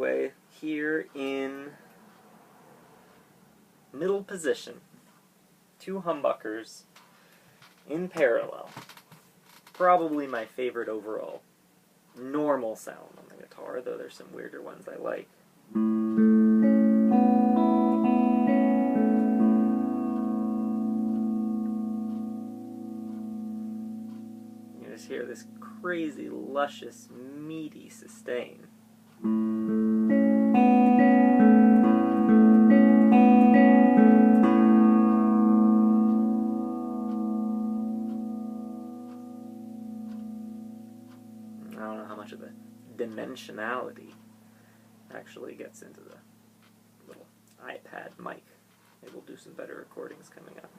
anyway, here in middle position. 2 humbuckers in parallel. Probably my favorite overall. Normal sound on the guitar, though there's some weirder ones I like. You just hear this crazy, luscious, meaty sustain. I don't know how much of the dimensionality actually gets into the little iPad mic. Maybe we'll do some better recordings coming up.